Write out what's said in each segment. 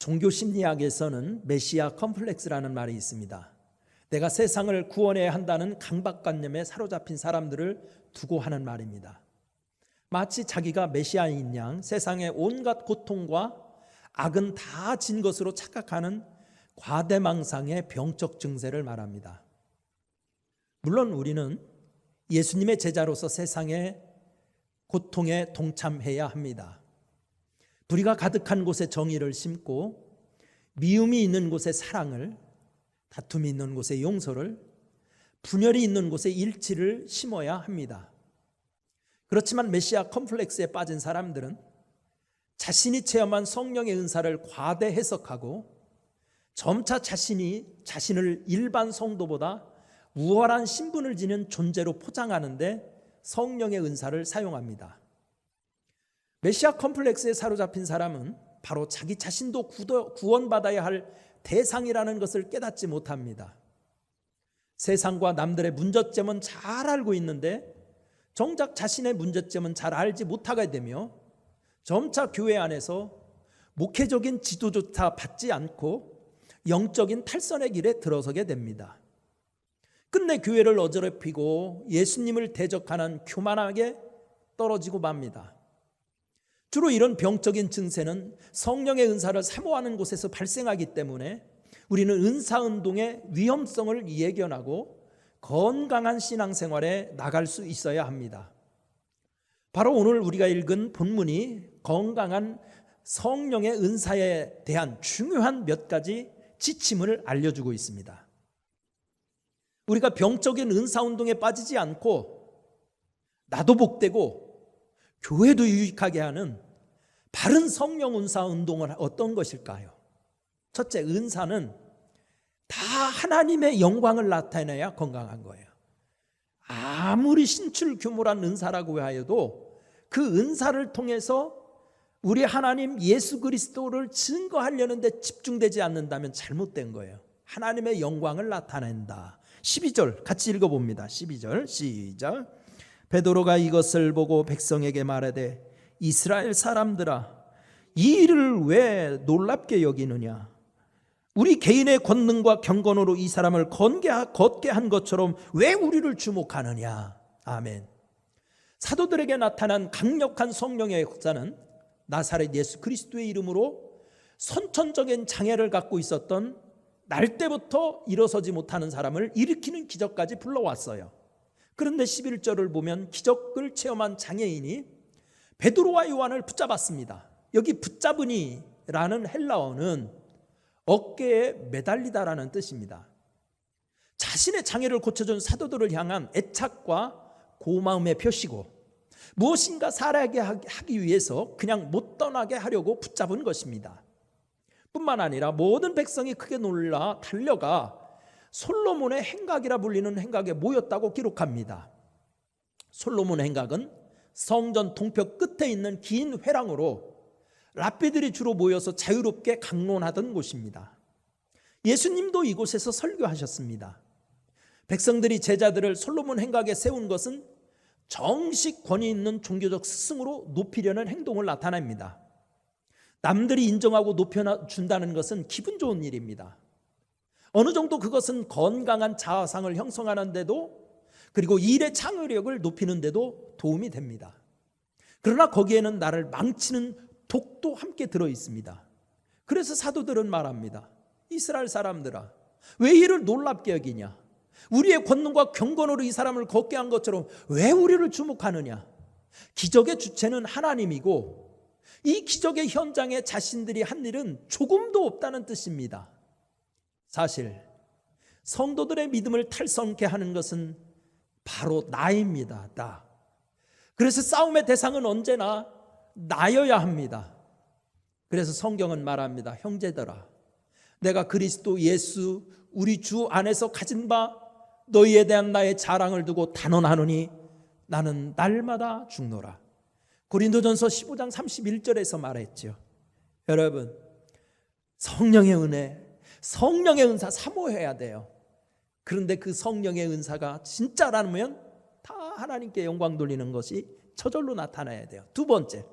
종교 심리학에서는 메시아 컴플렉스라는 말이 있습니다. 내가 세상을 구원해야 한다는 강박관념에 사로잡힌 사람들을 두고 하는 말입니다. 마치 자기가 메시아인 양 세상의 온갖 고통과 악은 다 진 것으로 착각하는 과대망상의 병적 증세를 말합니다. 물론 우리는 예수님의 제자로서 세상의 고통에 동참해야 합니다. 불의가 가득한 곳에 정의를 심고 미움이 있는 곳에 사랑을, 다툼이 있는 곳에 용서를, 분열이 있는 곳에 일치를 심어야 합니다. 그렇지만 메시아 컴플렉스에 빠진 사람들은 자신이 체험한 성령의 은사를 과대 해석하고 점차 자신을 일반 성도보다 우월한 신분을 지닌 존재로 포장하는데 성령의 은사를 사용합니다. 메시아 컴플렉스에 사로잡힌 사람은 바로 자기 자신도 구원받아야 할 대상이라는 것을 깨닫지 못합니다. 세상과 남들의 문제점은 잘 알고 있는데 정작 자신의 문제점은 잘 알지 못하게 되며 점차 교회 안에서 목회적인 지도조차 받지 않고 영적인 탈선의 길에 들어서게 됩니다. 끝내 교회를 어지럽히고 예수님을 대적하는 교만하게 떨어지고 맙니다. 주로 이런 병적인 증세는 성령의 은사를 사모하는 곳에서 발생하기 때문에 우리는 은사운동의 위험성을 예견하고 건강한 신앙생활에 나갈 수 있어야 합니다. 바로 오늘 우리가 읽은 본문이 건강한 성령의 은사에 대한 중요한 몇 가지 지침을 알려주고 있습니다. 우리가 병적인 은사운동에 빠지지 않고 나도 복되고 교회도 유익하게 하는 바른 성령 은사 운동은 어떤 것일까요? 첫째, 은사는 다 하나님의 영광을 나타내야 건강한 거예요. 아무리 신출 규모란 은사라고 하여도 그 은사를 통해서 우리 하나님 예수 그리스도를 증거하려는데 집중되지 않는다면 잘못된 거예요. 하나님의 영광을 나타낸다. 12절 같이 읽어봅니다. 12절 시작. 베드로가 이것을 보고 백성에게 말하되 이스라엘 사람들아, 이 일을 왜 놀랍게 여기느냐? 우리 개인의 권능과 경건으로 이 사람을 걷게 한 것처럼 왜 우리를 주목하느냐? 아멘. 사도들에게 나타난 강력한 성령의 역사는 나사렛 예수 그리스도의 이름으로 선천적인 장애를 갖고 있었던 날 때부터 일어서지 못하는 사람을 일으키는 기적까지 불러왔어요. 그런데 11절을 보면 기적을 체험한 장애인이 베드로와 요한을 붙잡았습니다. 여기 붙잡으니라는 헬라어는 어깨에 매달리다라는 뜻입니다. 자신의 장애를 고쳐준 사도들을 향한 애착과 고마움의 표시고 무엇인가 살아게 하기 위해서 그냥 못 떠나게 하려고 붙잡은 것입니다. 뿐만 아니라 모든 백성이 크게 놀라 달려가 솔로몬의 행각이라 불리는 행각에 모였다고 기록합니다. 솔로몬의 행각은 성전 동표 끝에 있는 긴 회랑으로 랍비들이 주로 모여서 자유롭게 강론하던 곳입니다. 예수님도 이곳에서 설교하셨습니다. 백성들이 제자들을 솔로몬 행각에 세운 것은 정식 권위 있는 종교적 스승으로 높이려는 행동을 나타냅니다. 남들이 인정하고 높여준다는 것은 기분 좋은 일입니다. 어느 정도 그것은 건강한 자아상을 형성하는 데도 그리고 일의 창의력을 높이는 데도 도움이 됩니다. 그러나 거기에는 나를 망치는 독도 함께 들어 있습니다. 그래서 사도들은 말합니다. 이스라엘 사람들아, 왜 이를 놀랍게 여기냐? 우리의 권능과 경건으로 이 사람을 걷게 한 것처럼 왜 우리를 주목하느냐? 기적의 주체는 하나님이고 이 기적의 현장에 자신들이 한 일은 조금도 없다는 뜻입니다. 사실 성도들의 믿음을 탈선케 하는 것은 바로 나입니다. 나. 그래서 싸움의 대상은 언제나 나여야 합니다. 그래서 성경은 말합니다. 형제들아, 내가 그리스도 예수 우리 주 안에서 가진 바 너희에 대한 나의 자랑을 두고 단언하노니 나는 날마다 죽노라. 고린도전서 15장 31절에서 말했죠. 여러분, 성령의 은혜, 성령의 은사 사모해야 돼요. 그런데 그 성령의 은사가 진짜라면 다 하나님께 영광 돌리는 것이 저절로 나타나야 돼요. 두 번째,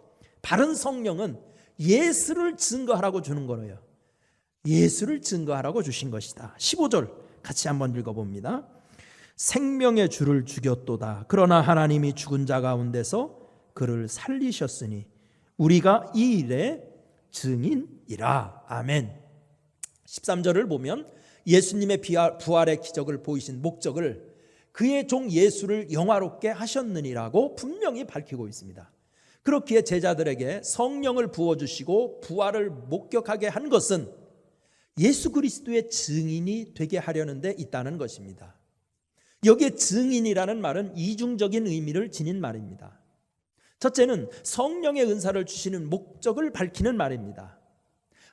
바른 성령은 예수를 증거하라고 주는 거예요. 예수를 증거하라고 주신 것이다. 15절 같이 한번 읽어봅니다. 생명의 주를 죽였도다. 그러나 하나님이 죽은 자 가운데서 그를 살리셨으니 우리가 이 일의 증인이라. 아멘. 13절을 보면 예수님의 부활의 기적을 보이신 목적을 그의 종 예수를 영화롭게 하셨느니라고 분명히 밝히고 있습니다. 그렇기에 제자들에게 성령을 부어주시고 부활을 목격하게 한 것은 예수 그리스도의 증인이 되게 하려는 데 있다는 것입니다. 여기에 증인이라는 말은 이중적인 의미를 지닌 말입니다. 첫째는 성령의 은사를 주시는 목적을 밝히는 말입니다.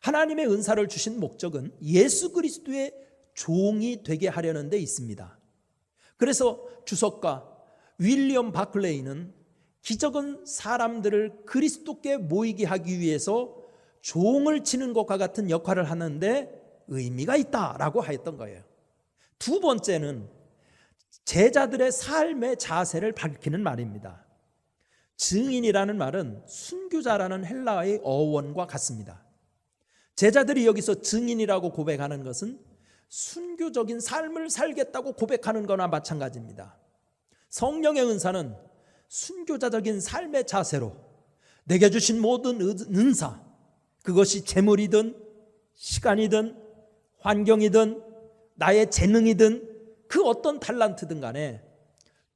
하나님의 은사를 주신 목적은 예수 그리스도의 종이 되게 하려는 데 있습니다. 그래서 주석가 윌리엄 바클레이는 기적은 사람들을 그리스도께 모이게 하기 위해서 종을 치는 것과 같은 역할을 하는데 의미가 있다라고 하였던 거예요. 두 번째는 제자들의 삶의 자세를 밝히는 말입니다. 증인이라는 말은 순교자라는 헬라어의 어원과 같습니다. 제자들이 여기서 증인이라고 고백하는 것은 순교적인 삶을 살겠다고 고백하는 거나 마찬가지입니다. 성령의 은사는 순교자적인 삶의 자세로 내게 주신 모든 은사, 그것이 재물이든 시간이든 환경이든 나의 재능이든 그 어떤 달란트든 간에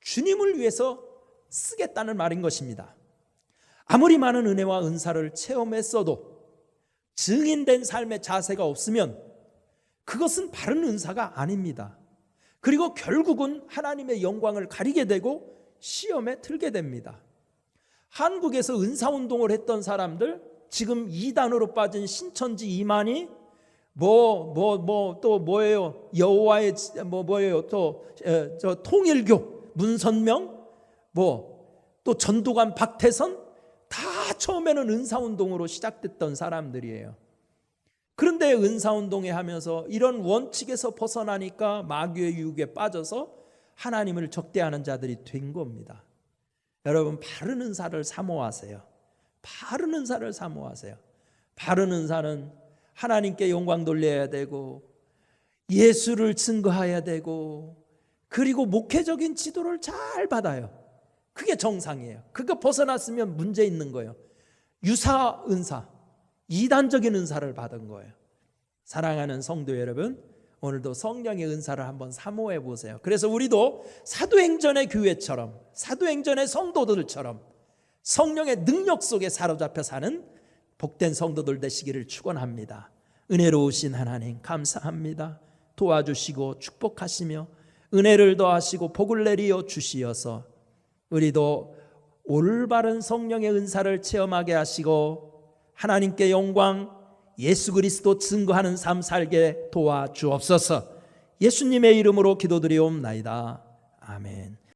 주님을 위해서 쓰겠다는 말인 것입니다. 아무리 많은 은혜와 은사를 체험했어도 증인된 삶의 자세가 없으면 그것은 바른 은사가 아닙니다. 그리고 결국은 하나님의 영광을 가리게 되고 시험에 들게 됩니다. 한국에서 은사운동을 했던 사람들, 지금 이단으로 빠진 신천지 이만희, 또 뭐예요? 여호와의 뭐예요? 또 저 통일교 문선명, 또 전두관 박태선, 다 처음에는 은사운동으로 시작됐던 사람들이에요. 그런데 은사운동에 하면서 이런 원칙에서 벗어나니까 마귀의 유혹에 빠져서 하나님을 적대하는 자들이 된 겁니다. 여러분, 바른 은사를 사모하세요. 바른 은사를 사모하세요. 바른 은사는 하나님께 영광 돌려야 되고 예수를 증거해야 되고 그리고 목회적인 지도를 잘 받아요. 그게 정상이에요. 그거 벗어났으면 문제 있는 거예요. 유사 은사, 이단적인 은사를 받은 거예요. 사랑하는 성도 여러분, 오늘도 성령의 은사를 한번 사모해 보세요. 그래서 우리도 사도행전의 교회처럼, 사도행전의 성도들처럼 성령의 능력 속에 사로잡혀 사는 복된 성도들 되시기를 축원합니다. 은혜로우신 하나님 감사합니다. 도와주시고 축복하시며 은혜를 더하시고 복을 내리어 주시어서 우리도 올바른 성령의 은사를 체험하게 하시고 하나님께 영광, 예수 그리스도 증거하는 삶 살게 도와주옵소서. 예수님의 이름으로 기도드리옵나이다. 아멘.